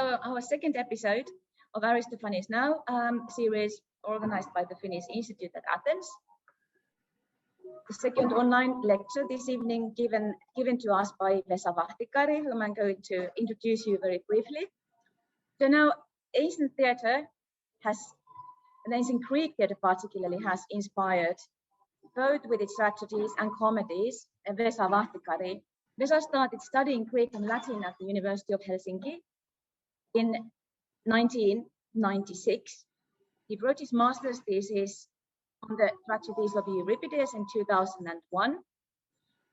our second episode of Aristophanes Now series organized by the Finnish Institute at Athens. The second online lecture this evening given to us by Vesa Vahtikari, whom I'm going to introduce you very briefly. So now, ancient theatre and ancient Greek theatre particularly has inspired both with its tragedies and comedies, Vesa Vahtikari. Vesa started studying Greek and Latin at the University of Helsinki in 1996. He wrote his master's thesis on the tragedies of Euripides in 2001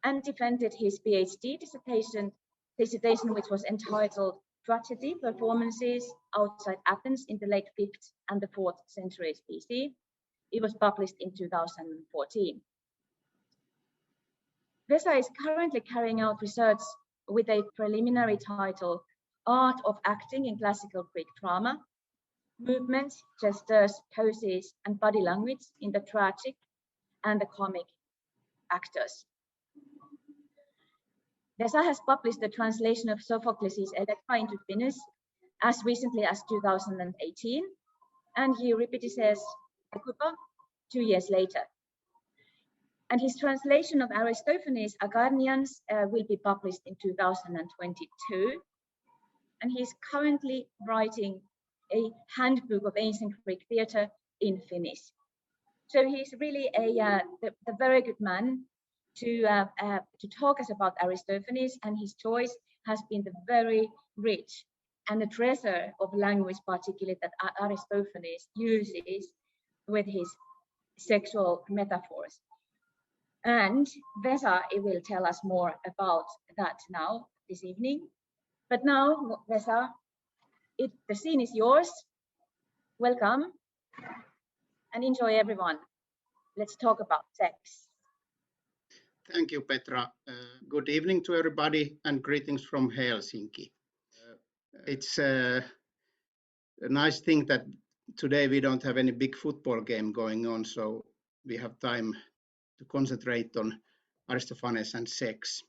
and defended his PhD dissertation, which was entitled Tragedy Performances Outside Athens in the late 5th and the 4th centuries BC. It was published in 2014. Vesa is currently carrying out research with a preliminary title, Art of Acting in Classical Greek Drama, Movements, Gestures, Poses, and Body Language in the Tragic and the Comic Actors. Vesa has published the translation of Sophocles' Electra into Finnish as recently as 2018, and Euripides' Hecuba 2 years later. And his translation of Aristophanes' Acharnians will be published in 2022. And he's currently writing a handbook of ancient Greek theatre in Finnish. So he's really the very good man to talk us about Aristophanes, and his choice has been the very rich and the treasure of language, particularly that Aristophanes uses with his sexual metaphors. And Vesa will tell us more about that now this evening. But now, Vesa, the scene is yours. Welcome and enjoy, everyone. Let's talk about sex. Thank you, Petra. Good evening to everybody and greetings from Helsinki. It's a nice thing that today we don't have any big football game going on, so we have time to concentrate on Aristophanes and sex.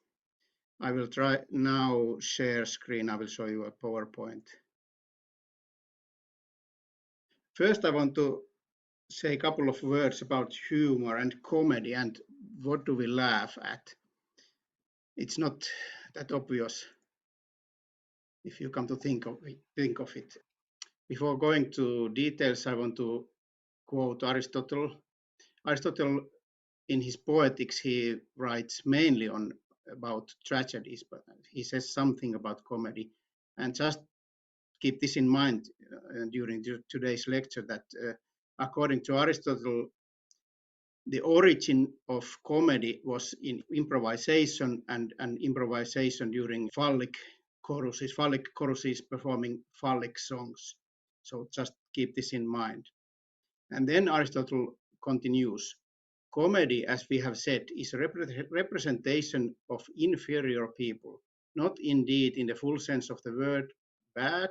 I will try now share screen. I will show you a PowerPoint. First, I want to say a couple of words about humor and comedy and what do we laugh at. It's not that obvious if you come to think of it. Before going to details, I want to quote Aristotle. Aristotle, in his Poetics, he writes mainly about tragedies, but he says something about comedy. And just keep this in mind during today's lecture, that according to Aristotle, the origin of comedy was in improvisation and improvisation during phallic choruses performing phallic songs. So just keep this in mind. And then Aristotle continues. Comedy, as we have said, is a representation of inferior people, not indeed in the full sense of the word bad,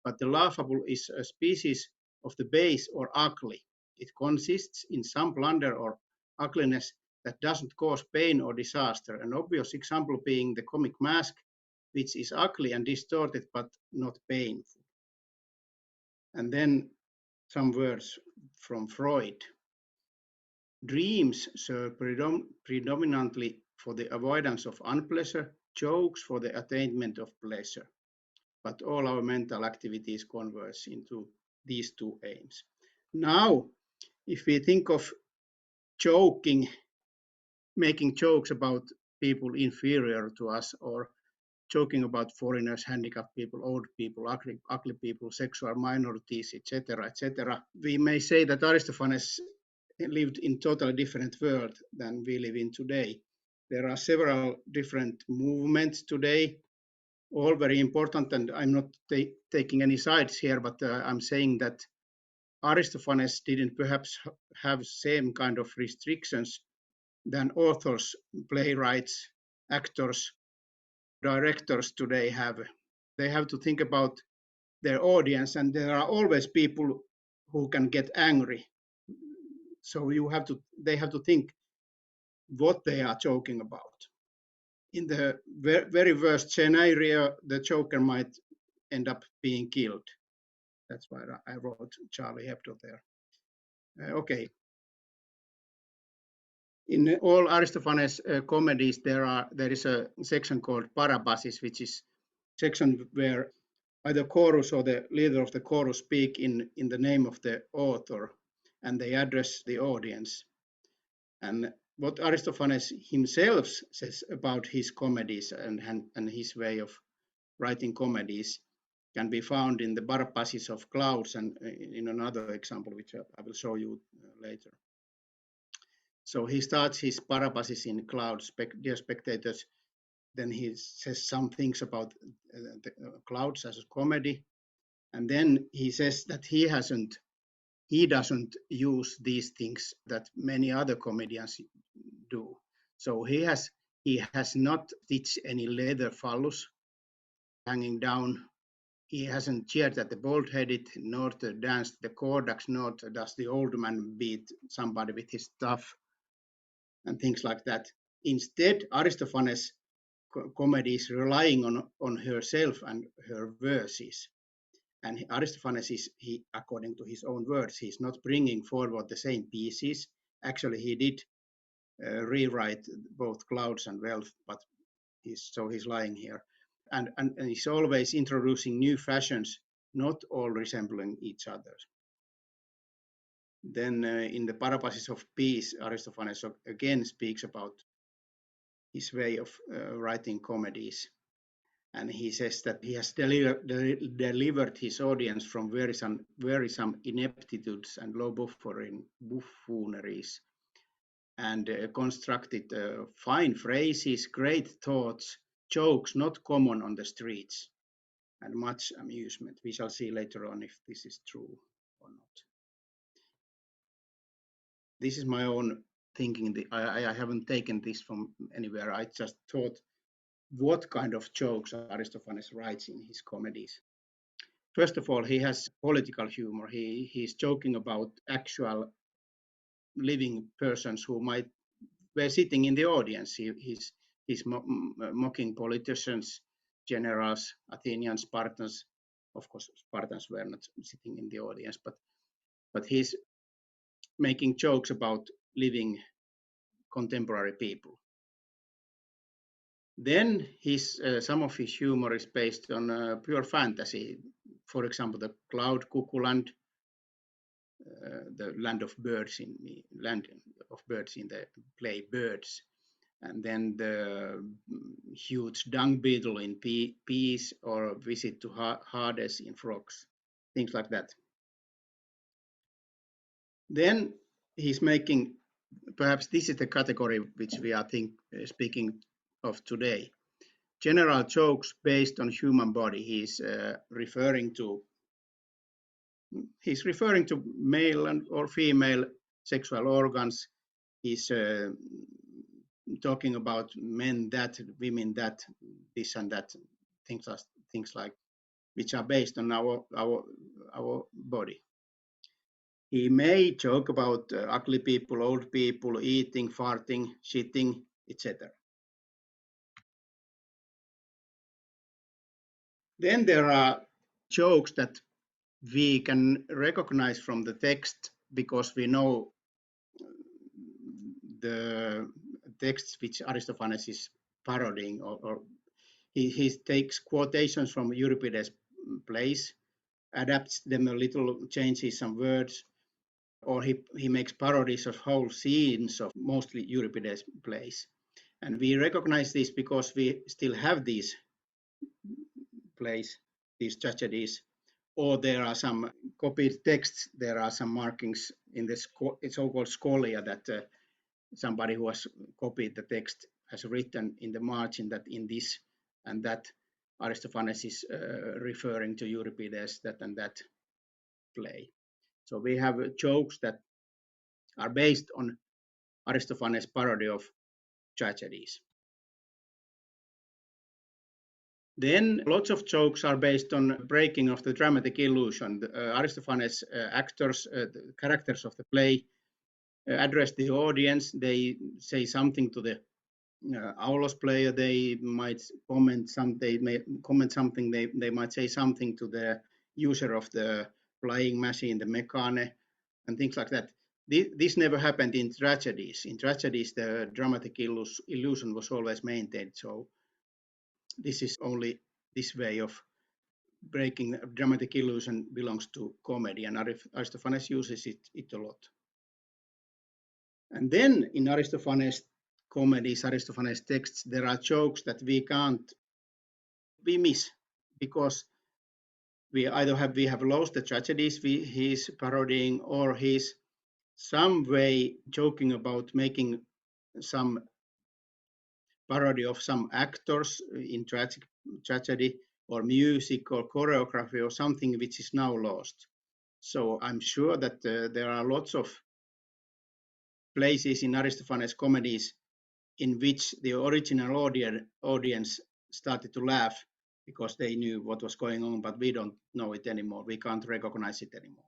but the laughable is a species of the base or ugly. It consists in some blunder or ugliness that doesn't cause pain or disaster, an obvious example being the comic mask, which is ugly and distorted but not painful. And then some words from Freud. Dreams serve predominantly for the avoidance of unpleasure, jokes for the attainment of pleasure. But all our mental activities converge into these two aims. Now, if we think of joking, making jokes about people inferior to us, or joking about foreigners, handicapped people, old people, ugly people, sexual minorities, etc., we may say that Aristophanes lived in totally different world than we live in today. There are several different movements today, all very important, and I'm not taking any sides here, but I'm saying that Aristophanes didn't perhaps have same kind of restrictions than authors, playwrights, actors, directors today have. They have to think about their audience, and there are always people who can get angry. So they have to think what they are joking about. In the very worst scenario, the joker might end up being killed. That's why I wrote Charlie Hebdo there. Okay. In all Aristophanes comedies, there is a section called Parabasis, which is a section where either chorus or the leader of the chorus speak in the name of the author, and they address the audience. And what Aristophanes himself says about his comedies and his way of writing comedies can be found in the Parabasis of Clouds and in another example, which I will show you later. So he starts his Parabasis in Clouds, dear spectators. Then he says some things about the Clouds as a comedy. And then he says that he doesn't use these things that many other comedians do. So he has not stitched any leather phallus hanging down. He hasn't cheered at the bald-headed, nor danced the Kordax, nor does the old man beat somebody with his staff and things like that. Instead, Aristophanes' comedy is relying on herself and her verses. And Aristophanes according to his own words, he's not bringing forward the same pieces. Actually, he did rewrite both Clouds and Wealth, but he's lying here. And he's always introducing new fashions, not all resembling each other. Then in the Parabasis of Peace, Aristophanes again speaks about his way of writing comedies. And he says that he has delivered his audience from wearisome ineptitudes and low buffooneries, and constructed fine phrases, great thoughts, jokes not common on the streets, and much amusement. We shall see later on if this is true or not. This is my own thinking. I haven't taken this from anywhere. I just thought what kind of jokes Aristophanes writes in his comedies. First of all, he has political humor. He's joking about actual living persons who were sitting in the audience. He's mocking politicians, generals, Athenians, Spartans. Of course, Spartans were not sitting in the audience, but he's making jokes about living contemporary people. Then some of his humor is based on pure fantasy. For example, the Cloud Cuckoo Land, the land of birds in the play Birds, and then the huge dung beetle in Peace, or Visit to Hades in Frogs, things like that. Then he's making, perhaps this is the category which we are speaking of today, general jokes based on human body. He's referring to male or female sexual organs. He's talking about men that, women that, this and that, things like which are based on our body. He may joke about ugly people, old people, eating, farting, shitting, etc. Then there are jokes that we can recognize from the text because we know the texts which Aristophanes is parodying, or he takes quotations from Euripides' plays, adapts them a little, changes some words, or he makes parodies of whole scenes of mostly Euripides' plays. And we recognize this because we still have these plays, these tragedies, or there are some copied texts, there are some markings in the so-called scholia that somebody who has copied the text has written in the margin that in this and that Aristophanes is referring to Euripides, that and that play. So we have jokes that are based on Aristophanes' parody of tragedies. Then lots of jokes are based on breaking of the dramatic illusion. Aristophanes' actors, the characters of the play, address the audience. They say something to the Aulos player, they might comment something. They might say something to the user of the flying machine, the mechane, and things like that. This never happened in tragedies. In tragedies, the dramatic illusion was always maintained. So this is only this way of breaking dramatic illusion belongs to comedy, and Aristophanes uses it a lot. And then in Aristophanes comedies, Aristophanes texts, there are jokes that we miss because we have lost the tragedies he's parodying, or he's some way joking about making some parody of some actors in tragedy, or music or choreography or something which is now lost. So I'm sure that there are lots of places in Aristophanes comedies in which the original audience started to laugh because they knew what was going on, but we don't know it anymore. We can't recognize it anymore.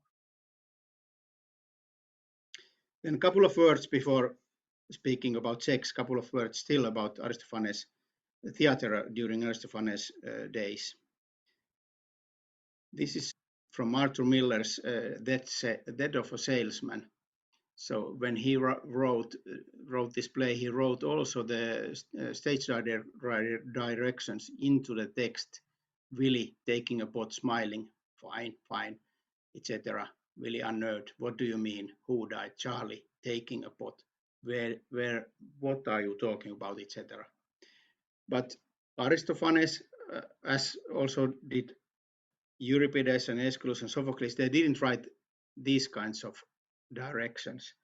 Then a couple of words before speaking about sex, couple of words still about Aristophanes theater during Aristophanes days. This is from Arthur Miller's Death of a Salesman. So when he wrote this play, he wrote also the stage directions into the text. Willie taking a pot, smiling, fine, fine, etc. Willie unnerved. What do you mean? Who died? Charlie taking a pot. Where? What are you talking about? Etc. But Aristophanes, as also did Euripides and Aeschylus and Sophocles, they didn't write these kinds of directions.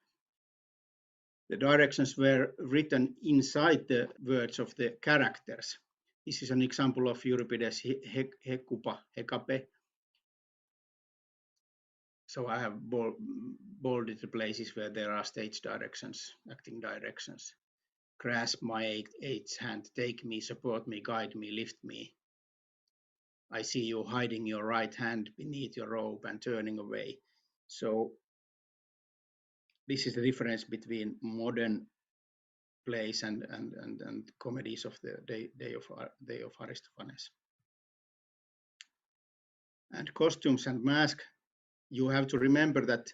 The directions were written inside the words of the characters. This is an example of Euripides' Hekape. So I have bolded the places where there are stage directions, acting directions. Grasp my eighth hand, take me, support me, guide me, lift me. I see you hiding your right hand beneath your robe and turning away. So this is the difference between modern plays and comedies of the day of Aristophanes. And costumes and masks, you have to remember that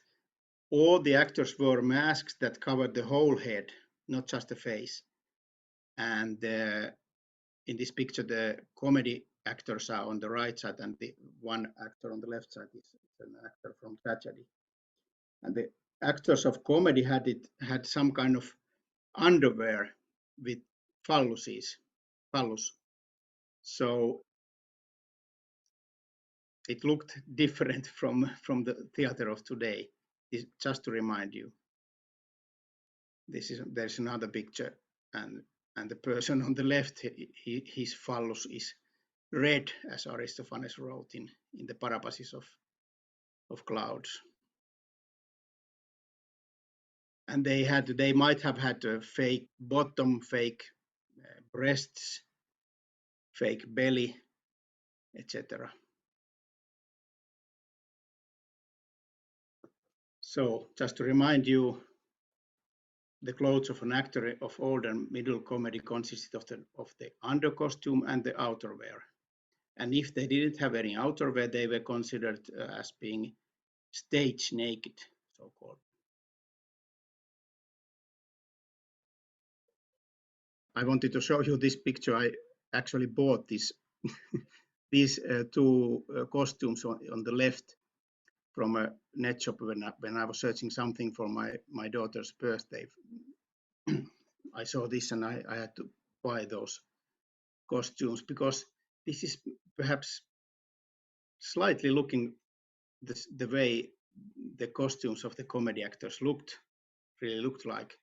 all the actors wore masks that covered the whole head, not just the face. And in this picture, the comedy actors are on the right side, and the one actor on the left side is an actor from tragedy. And the actors of comedy had some kind of underwear with phallus. So it looked different from the theater of today. Just to remind you, there's another picture, and the person on the left, his phallus is red, as Aristophanes wrote in the Parabasis of Clouds. And they might have had a fake bottom, fake breasts, fake belly, etc. So just to remind you, the clothes of an actor of old and middle comedy consisted of the under costume and the outerwear. And if they didn't have any outerwear, they were considered as being stage naked, so-called. I wanted to show you this picture. I actually bought these two costumes on the left from a net shop when I was searching something for my daughter's birthday. I saw this and I had to buy those costumes because this is perhaps slightly looking the way the costumes of the comedy actors really looked like.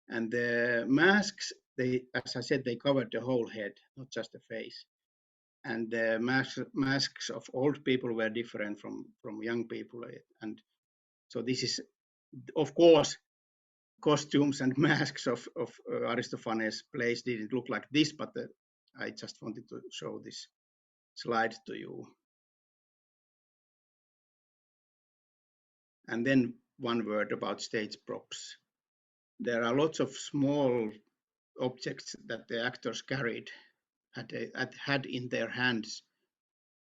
And the masks, as I said, they covered the whole head, not just the face. And the masks of old people were different from young people. And so this is, of course, costumes and masks of Aristophanes' plays didn't look like this, but I just wanted to show this slide to you. And then one word about stage props. There are lots of small objects that the actors carried, had in their hands,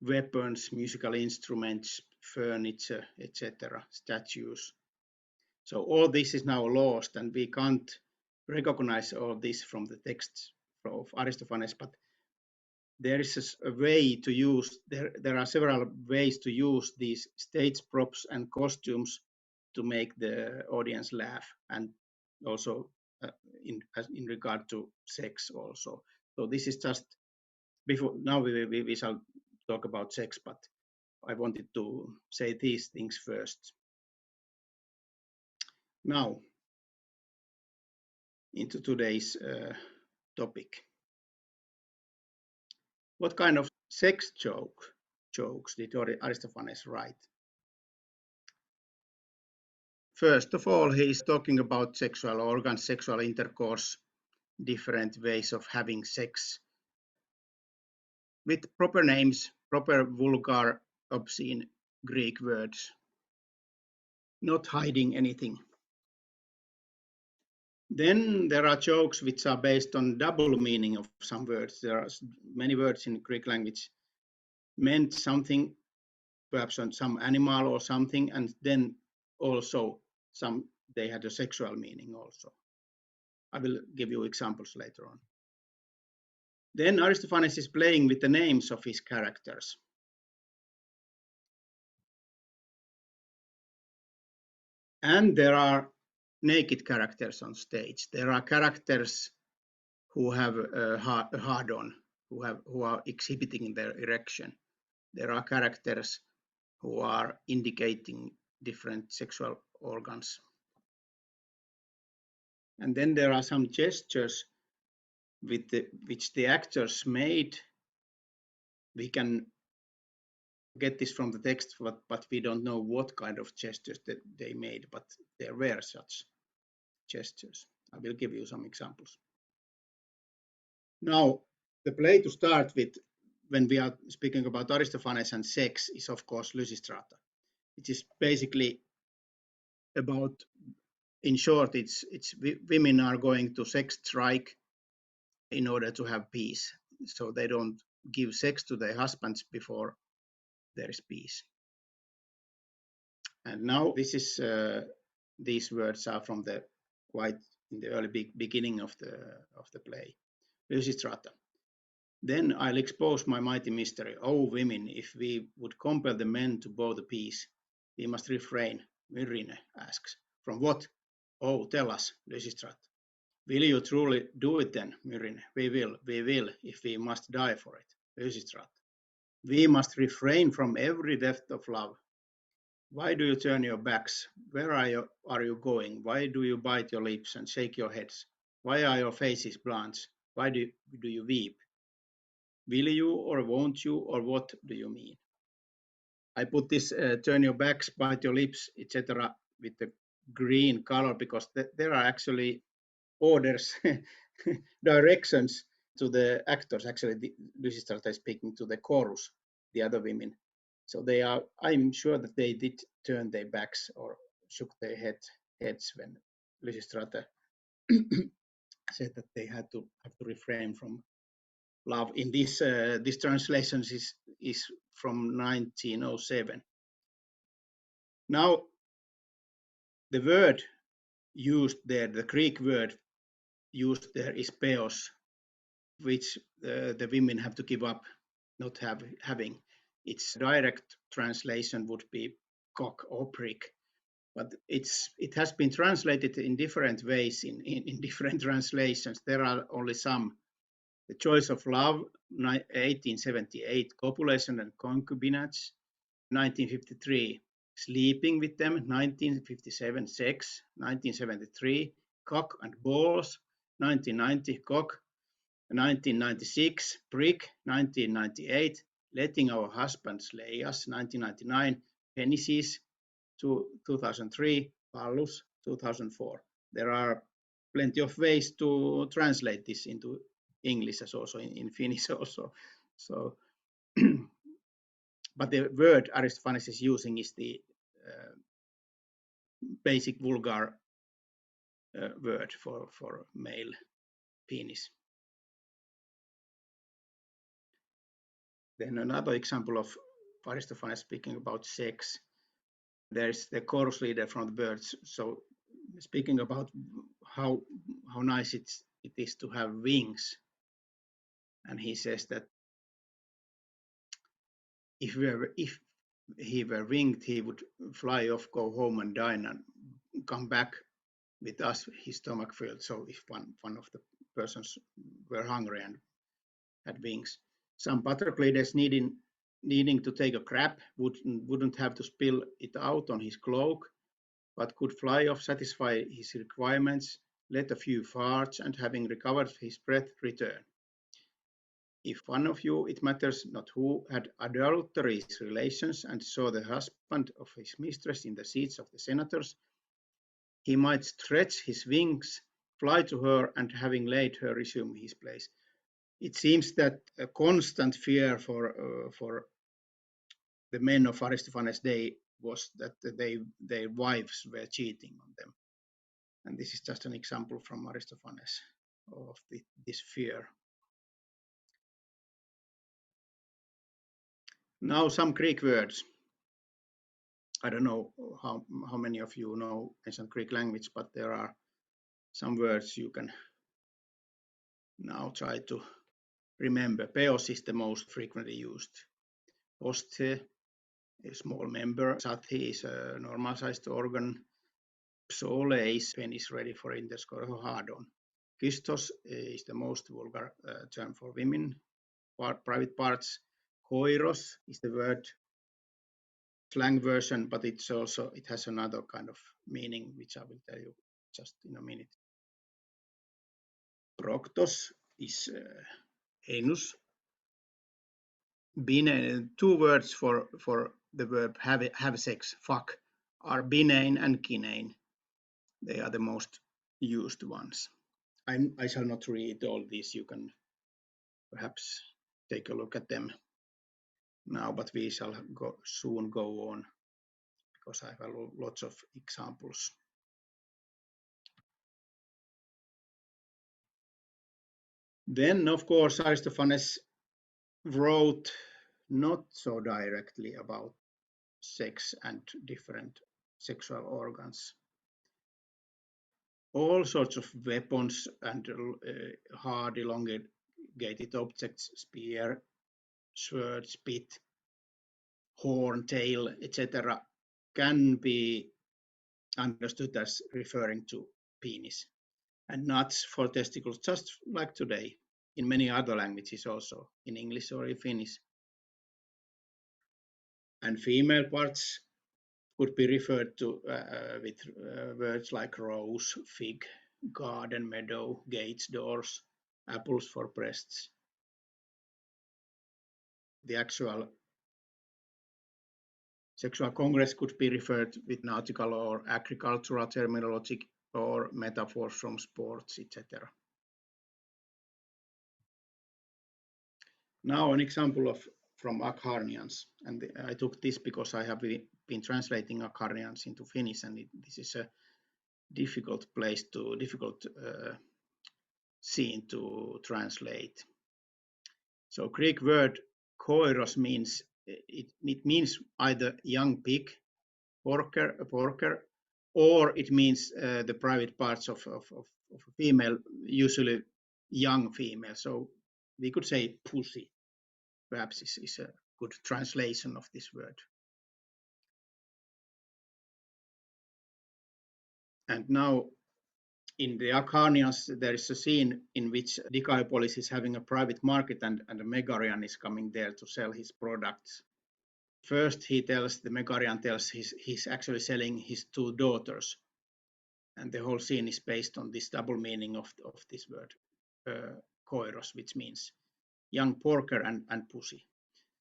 weapons, musical instruments, furniture, etc., statues. So all this is now lost, and we can't recognize all this from the texts of Aristophanes, but there is a way to use, there are several ways to use these stage props and costumes to make the audience laugh, and also in regard to sex also. So this is just before, now we shall talk about sex, but I wanted to say these things first. Now, into today's topic. What kind of sex jokes did Aristophanes write? First of all, he is talking about sexual organs, sexual intercourse, different ways of having sex with proper names, proper vulgar, obscene Greek words, not hiding anything. Then there are jokes which are based on double meaning of some words. There are many words in Greek language meant something, perhaps on some animal or something, and then also they had a sexual meaning also. I will give you examples later on. Then Aristophanes is playing with the names of his characters. And there are naked characters on stage. There are characters who have a hard-on, who are exhibiting their erection. There are characters who are indicating different sexual organs. And then there are some gestures which the actors made. We can get this from the text, but we don't know what kind of gestures that they made, but there were such gestures. I will give you some examples. Now, the play to start with, when we are speaking about Aristophanes and sex, is of course Lysistrata, which is basically about, in short, it's women are going to sex strike in order to have peace. So they don't give sex to their husbands before there is peace. And now this is these words are from the quite in the early beginning of the play. Lysistrata. Then I'll expose my mighty mystery. O women, if we would compel the men to bow the peace, we must refrain. Myrrhine asks. From what? Oh, tell us, Lysistrata. Will you truly do it then, Myrrhine? We will, if we must die for it, Lysistrata. We must refrain from every death of love. Why do you turn your backs? Where are you going? Why do you bite your lips and shake your heads? Why are your faces blanched? Why do you weep? Will you or won't you, or what do you mean? I put this turn your backs, bite your lips, etc. with the green color because there are actually orders, directions to the actors. Actually, Lysistrata is speaking to the chorus, the other women. So they are, I'm sure that they did turn their backs or shook their heads when Lysistrata said that they have to refrain from love. In this translation is from 1907. Now, the word used there, the Greek word used there is peos, which the women have to give up not having. Its direct translation would be cock or prick, but it has been translated in different ways in different translations. There are only some. The Choice of Love, 1878, Copulation and Concubinage, 1953, Sleeping with Them, 1957, Sex, 1973, Cock and Balls, 1990, Cock, 1996, Prick, 1998, Letting Our Husbands Slay Us, 1999, Penises, 2003, Phallus, 2004. There are plenty of ways to translate this into English as also in Finnish also. So, but the word Aristophanes is using is the basic vulgar word for male penis. Then another example of Aristophanes speaking about sex. There's the chorus leader from the birds. So speaking about how nice it is to have wings. And he says that if he were winged, he would fly off, go home and dine and come back with us, his stomach filled. So if one of the persons were hungry and had wings. Some Patroclides needing to take a crap wouldn't have to spill it out on his cloak, but could fly off, satisfy his requirements, let a few farts, and having recovered his breath, return. If one of you, it matters not who, had adulterous relations and saw the husband of his mistress in the seats of the senators, he might stretch his wings, fly to her, and having laid her, resume his place. It seems that a constant fear for the men of Aristophanes' day was that their wives were cheating on them. And this is just an example from Aristophanes of this fear. Now some Greek words. I don't know how many of you know ancient Greek language, but there are some words you can now try to remember. Peos is the most frequently used. Osthe, a small member. Sathi is a normal-sized organ. Psole is penis ready for intercourse or hard-on. Kystos is the most vulgar term for women, private parts. Koiros is the word slang version, but it has another kind of meaning, which I will tell you just in a minute. Proktos is anus. Two words for the verb have sex, fuck, are binein and kinein. They are the most used ones. I shall not read all these. You can perhaps take a look at them now, but we shall soon go on because I have lots of examples. Then, of course, Aristophanes wrote not so directly about sex and different sexual organs. All sorts of weapons and hard elongated objects, spear, sword, spit, horn, tail, etc., can be understood as referring to penis, and nuts for testicles, just like today in many other languages also, in English or in Finnish. And female parts would be referred to with words like rose, fig, garden, meadow, gates, doors, apples for breasts. The actual sexual congress could be referred with nautical or agricultural terminology or metaphors from sports, etc. Now an example from Acharnians, and I took this because I have been translating Acharnians into Finnish, and this is a difficult scene to translate. So Greek word koiros means it means either young pig, porker, or it means the private parts of a female, usually young female. So we could say pussy, perhaps is a good translation of this word. And now in the Acharnians, there is a scene in which Dicaeopolis is having a private market and a Megarian is coming there to sell his products. First, the Megarian tells he's actually selling his two daughters. And the whole scene is based on this double meaning of this word, koiros, which means young porker and pussy.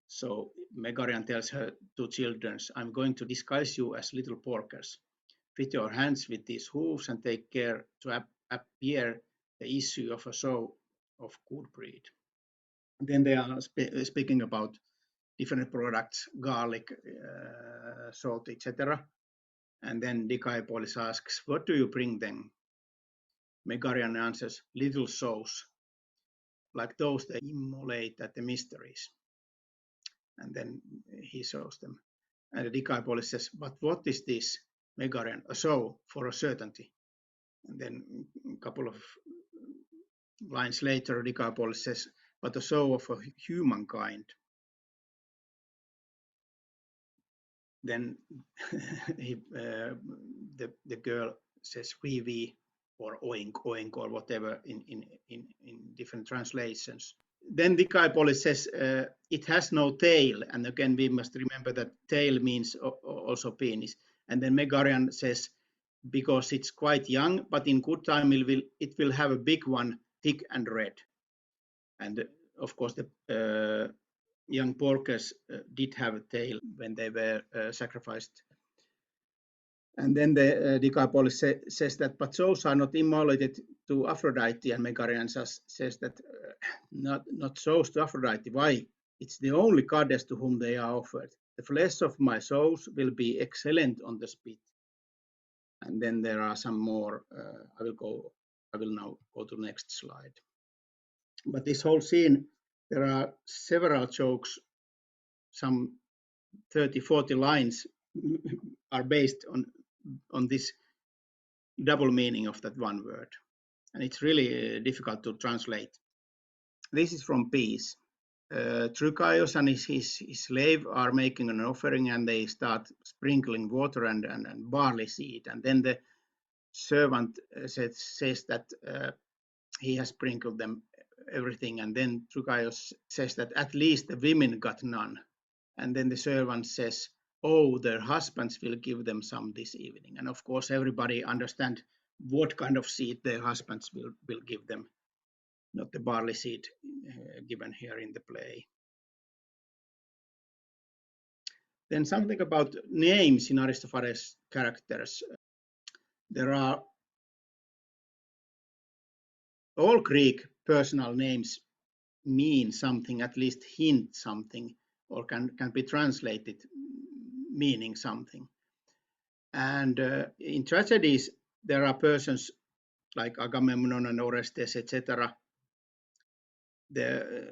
So Megarian tells her two children, I'm going to disguise you as little porkers. Fit your hands with these hooves and take care to appear the issue of a sow of good breed. Then they are speaking about different products, garlic, salt, etc. And then Dicaeopolis asks, what do you bring them? Megarian answers, little souls, like those they immolate at the mysteries. And then he shows them. And the Decapolis says, but what is this? Megarian, a soul for a certainty. And then a couple of lines later, Decapolis says, but a soul of a humankind. Then the girl says we or oink oink or whatever in different translations. Then Decapolis says it has no tail, and again we must remember that tail means also penis. And then Megarian says because it's quite young, but in good time it will have a big one, thick and red. And of course the young porkers did have a tail when they were sacrificed. And then the Decapolis says that, but souls are not immolated to Aphrodite, and Megarian says that not souls to Aphrodite. Why? It's the only goddess to whom they are offered. The flesh of my souls will be excellent on the spit. And then there are some more. I will now go to the next slide. But this whole scene, there are several jokes, some 30-40 lines are based on this double meaning of that one word. And it's really difficult to translate. This is from Peace. Trygaios and his slave are making an offering, and they start sprinkling water and barley seed. And then the servant says that he has sprinkled them everything. And then Trygaios says that at least the women got none. And then the servant says, oh, their husbands will give them some this evening. And of course, everybody understands what kind of seed their husbands will give them, not the barley seed given here in the play. Then something about names in Aristophanes' characters. There are all Greek personal names mean something, at least hint something, or can be translated meaning something. And in tragedies, there are persons like Agamemnon and Orestes, etc. The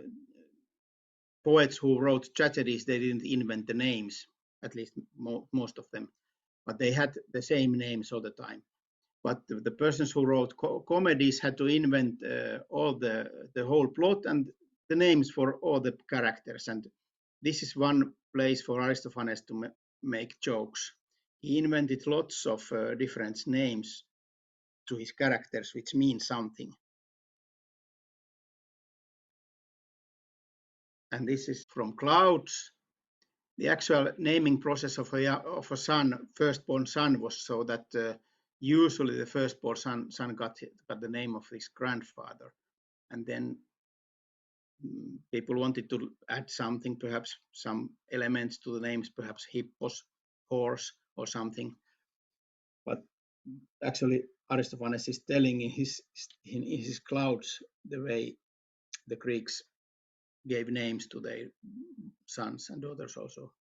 poets who wrote tragedies, they didn't invent the names, at least most of them, but they had the same names all the time. But the persons who wrote comedies had to invent all the whole plot and the names for all the characters. And this is one place for Aristophanes to make jokes. He invented lots of different names to his characters, which mean something. And this is from Clouds. The actual naming process of a son, firstborn son, was so that usually the firstborn son got the name of his grandfather. And then people wanted to add something, perhaps some elements to the names, perhaps hippos, horse, or something. But actually, Aristophanes is telling in his Clouds the way the Greeks gave names to their sons and daughters also.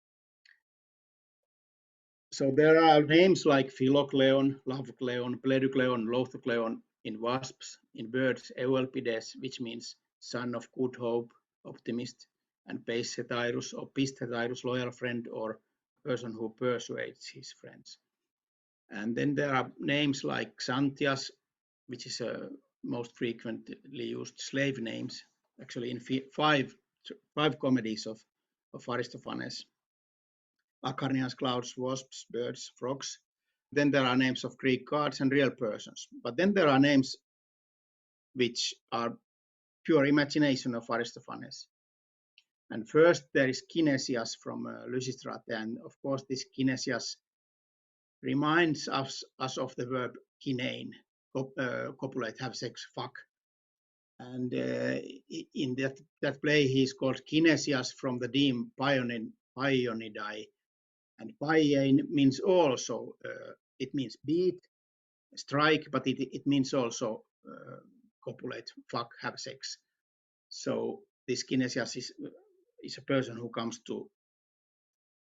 So there are names like Philocleon, Lovecleon, Pledocleon, Lothocleon in wasps, in birds, Euelpides, which means son of good hope, optimist, and Peisthetyrus or Pisthetyrus, loyal friend or person who persuades his friends. And then there are names like Xanthias, which is most frequently used slave names, actually in five comedies of Aristophanes. Acharnians, clouds, wasps, birds, frogs. Then there are names of Greek gods and real persons. But then there are names which are pure imagination of Aristophanes. And first there is Kinesias from Lysistrate. And of course this Kinesias reminds us of the verb kinein, copulate, have sex, fuck. And in that play he is called Kinesias from the deme Paionidae. And paiein means also, it means beat, strike, but it means also copulate, fuck, have sex. So this Kinesias is a person who comes to,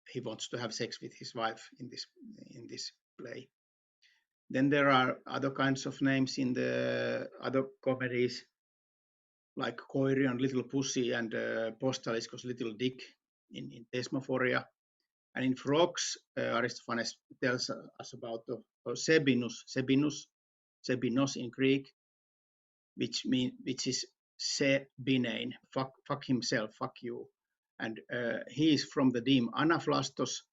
he wants to have sex with his wife in this play. Then there are other kinds of names in the other comedies, like Koirion, Little Pussy, and Postaliskos, Little Dick in Thesmophoria. And in Frogs, Aristophanes tells us about Sebinos in Greek, which is se-binein, fuck himself, fuck you. And he is from the deme anaplastos.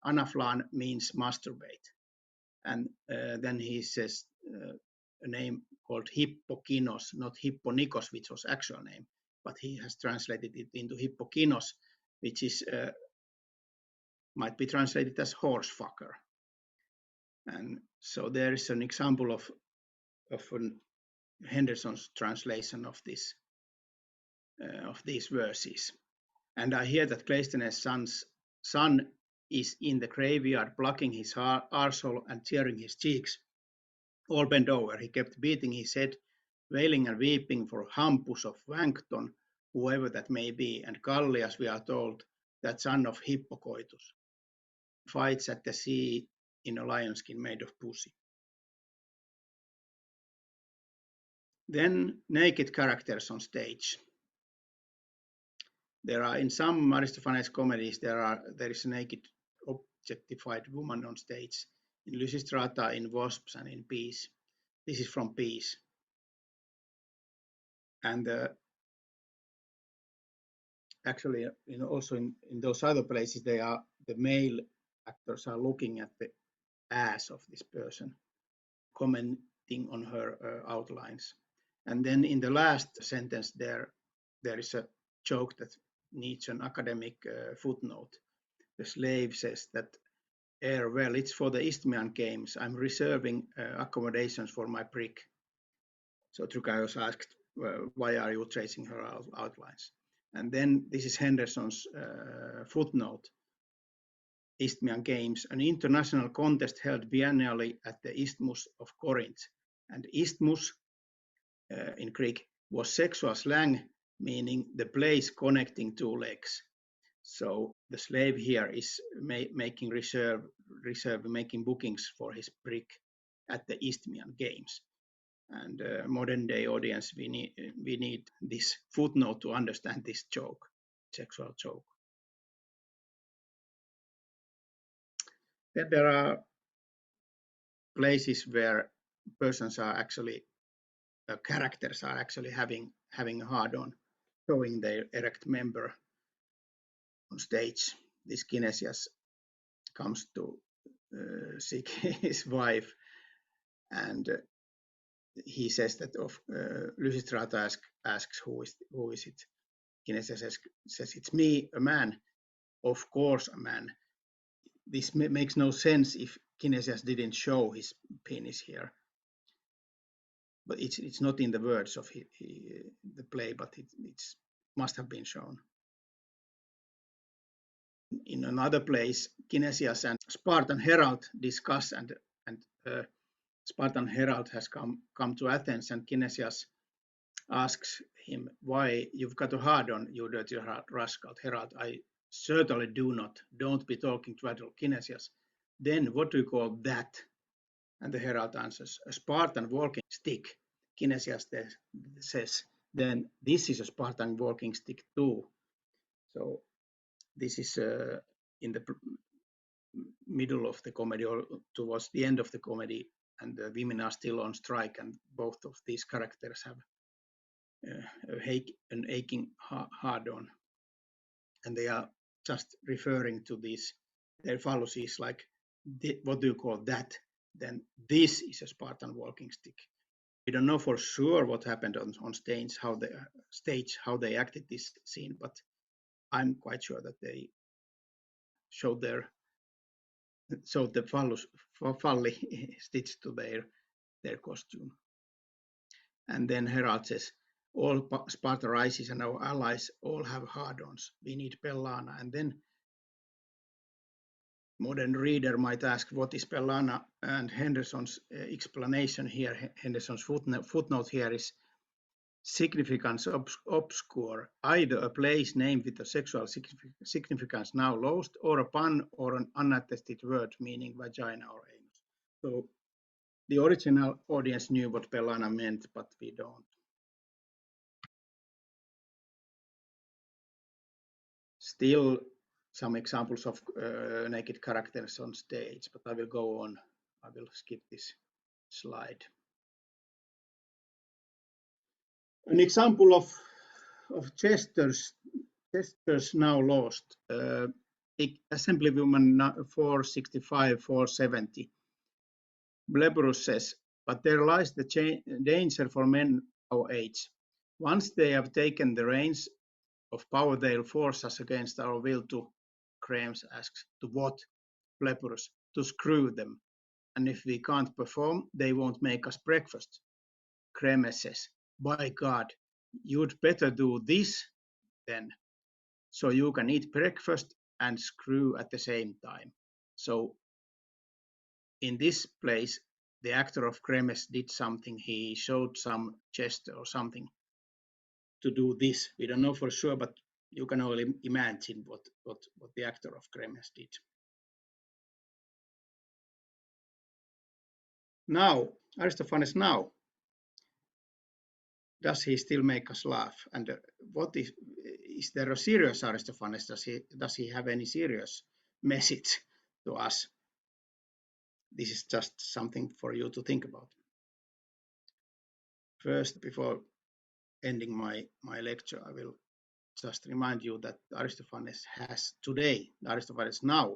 Anaplan means masturbate. And then he says a name called Hippokinos, not Hipponikos, which was actual name, but he has translated it into Hippokinos, which is might be translated as horse fucker. And so there is an example of Henderson's translation of this of these verses. And I hear that Cleisthenes' son is in the graveyard, plucking his arsehole and tearing his cheeks. All bent over, he kept beating his head, wailing and weeping for Hampus of Wankton, whoever that may be, and Callias, we are told, that son of Hippocoitus, fights at the sea in a lion skin made of pussy. Then naked characters on stage. There are, in some Aristophanes comedies, there is a naked objectified woman on stage, in Lysistrata, in Wasps, and in Peace. This is from Peace. And actually, also in those other places, the male actors are looking at the ass of this person, commenting on her outlines. And then in the last sentence there is a joke that needs an academic footnote. The slave says that, well, it's for the Isthmian Games. I'm reserving accommodations for my prick. So Trukaios asked, why are you tracing her outlines? And then this is Henderson's footnote. Isthmian Games, an international contest held biennially at the Isthmus of Corinth. And Isthmus in Greek was sexual slang, meaning the place connecting two legs. So the slave here is making making bookings for his prick at the Isthmian Games. And modern day audience, we need this footnote to understand this joke, sexual joke. Then there are places where persons are actually, characters are actually having a hard-on, showing their erect member on stage. This Kinesias comes to seek his wife, and he says that Lysistrata asks who is it. Kinesias says it's me, a man. Of course, a man. This makes no sense if Kinesias didn't show his penis here. But it's not in the words of the play, but it must have been shown. In another place, Kinesias and Spartan Herald discuss, and Spartan Herald has come to Athens, and Kinesias asks him, why you've got a hard-on, you dirty rascal. Herald, I certainly do not. Don't be talking to adult Kinesias. Then what do you call that? And the Herald answers, a Spartan walking stick. Kinesias says, then this is a Spartan walking stick too. So this is in the middle of the comedy, or towards the end of the comedy, and the women are still on strike, and both of these characters have an aching hard-on, and they are just referring to these their fallacies, like, what do you call that? Then this is a Spartan walking stick. We don't know for sure what happened on stage, how they acted this scene, but I'm quite sure that they showed the phallus stitched to their costume. And then Herald says, all Sparta rises and our allies all have hard-ons. We need Pellana. And then modern reader might ask, what is Pellana? And Henderson's explanation here, Henderson's footnote here is significance obscure, either a place named with a sexual significance now lost, or a pun or an unattested word meaning vagina or anus. So The original audience knew what Bellana meant, but we don't. Still some examples of naked characters on stage, but I will go on. I will skip this slide. An example of gestures now lost. Assemblywoman 465, 470. Blebrus says, but there lies the danger for men our age. Once they have taken the reins of power, they'll force us against our will to, Krems asks, to what? Blebrus, to screw them. And if we can't perform, they won't make us breakfast. Kremes says, by God, you'd better do this then, so you can eat breakfast and screw at the same time. So in this place, the actor of Kremes did something. He showed some gesture or something to do this. We don't know for sure, but you can only imagine what the actor of Kremes did. Now, Aristophanes now, does he still make us laugh? And what is there a serious Aristophanes? Does he have any serious message to us? This is just something for you to think about. First, before ending my lecture, I will just remind you that Aristophanes has today, Aristophanes now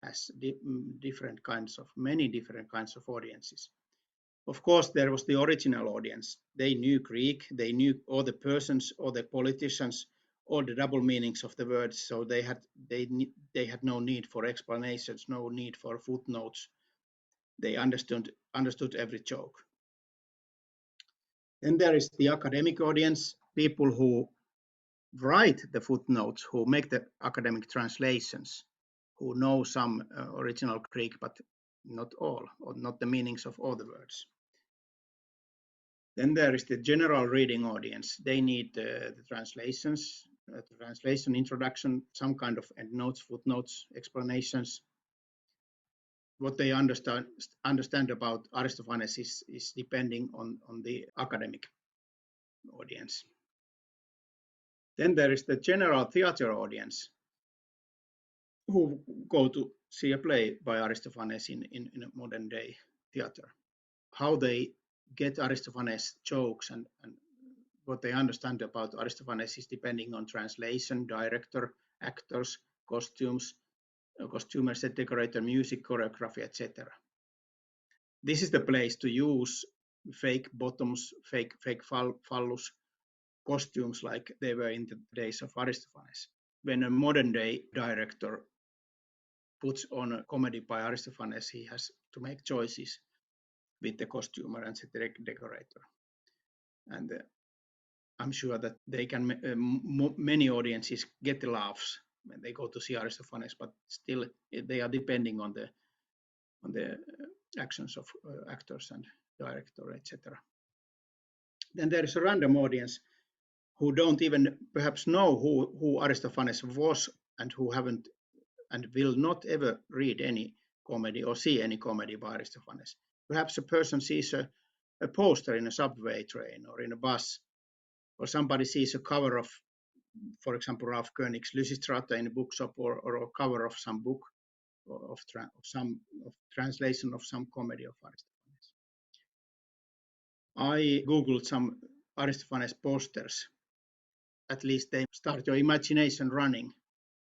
has many different kinds of audiences. Of course, there was the original audience. They knew Greek, they knew all the persons, all the politicians, all the double meanings of the words, so they had no need for explanations, no need for footnotes. They understood every joke. Then there is the academic audience, people who write the footnotes, who make the academic translations, who know some original Greek, but not all, or not the meanings of all the words. Then there is the general reading audience. They need the translations, the translation introduction, some kind of endnotes, footnotes, explanations. What they understand about Aristophanes is depending on the academic audience. Then there is the general theater audience who go to see a play by Aristophanes in a modern day theater. How they get Aristophanes jokes and what they understand about Aristophanes is depending on translation, director, actors, costumes, costumer, set decorator, music, choreography, etc. This is the place to use fake bottoms, fake phallus costumes like they were in the days of Aristophanes. When a modern day director puts on a comedy by Aristophanes, he has to make choices with the costumer and the decorator. And I'm sure that they can, many audiences get the laughs when they go to see Aristophanes, but still they are depending on the actions of actors and director, etc. Then there is a random audience who don't even perhaps know who Aristophanes was and who haven't and will not ever read any comedy or see any comedy by Aristophanes. Perhaps a person sees a poster in a subway train or in a bus, or somebody sees a cover of, for example, Ralph Koenig's Lysistrata in a bookshop, or a cover of some book of translation of some comedy of Aristophanes. I googled some Aristophanes posters. At least they start your imagination running.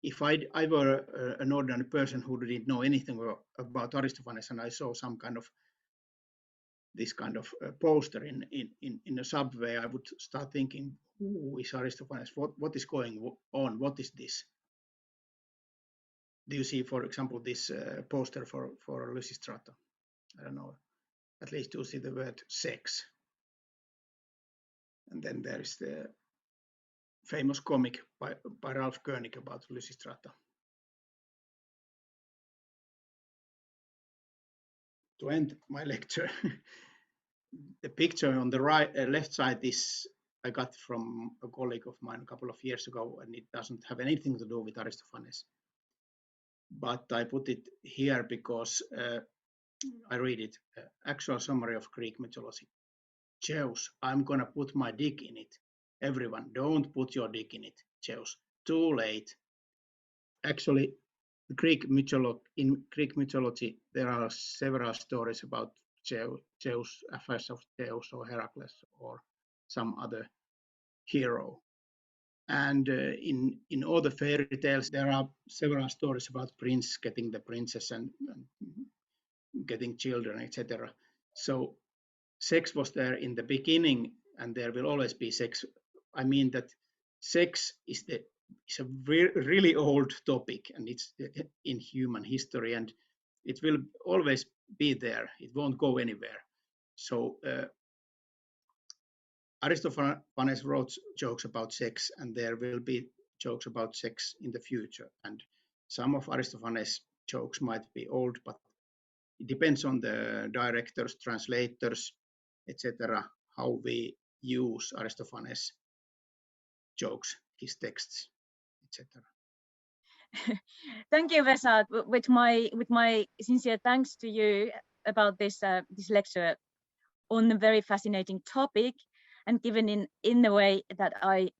If I were an ordinary person who didn't know anything about Aristophanes and I saw some kind of this kind of poster in a subway, I would start thinking, who is Aristophanes? What is going on? What is this? Do you see, for example, this poster for Lysistrata? I don't know. At least you see the word sex. And then there is the famous comic by Ralph Koenig about Lysistrata. To end my lecture, the picture on the left side is I got from a colleague of mine a couple of years ago, and it doesn't have anything to do with Aristophanes. But I put it here because I read it. Actual summary of Greek mythology. Zeus, I'm gonna put my dick in it. Everyone, don't put your dick in it. Zeus, too late. Actually, in Greek mythology, there are several stories about Zeus, affairs of Zeus or Heracles or some other hero. And in all the fairy tales, there are several stories about prince getting the princess and getting children, etc. So sex was there in the beginning, and there will always be sex. I mean that sex is a really old topic, and it's in human history, and it will always be there. It won't go anywhere. So Aristophanes wrote jokes about sex, and there will be jokes about sex in the future. And some of Aristophanes' jokes might be old, but it depends on the directors, translators, etc., how we use Aristophanes' jokes, his texts, etc. Thank you, Vesa. With my sincere thanks to you about this lecture on a very fascinating topic, and given in the way that I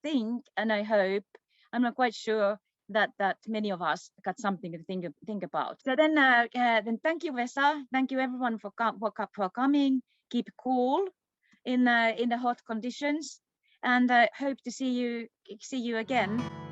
think and I hope, I'm not quite sure that many of us got something to think about. So then thank you, Vesa. Thank you everyone for coming. Keep cool in the hot conditions, and hope to see you again.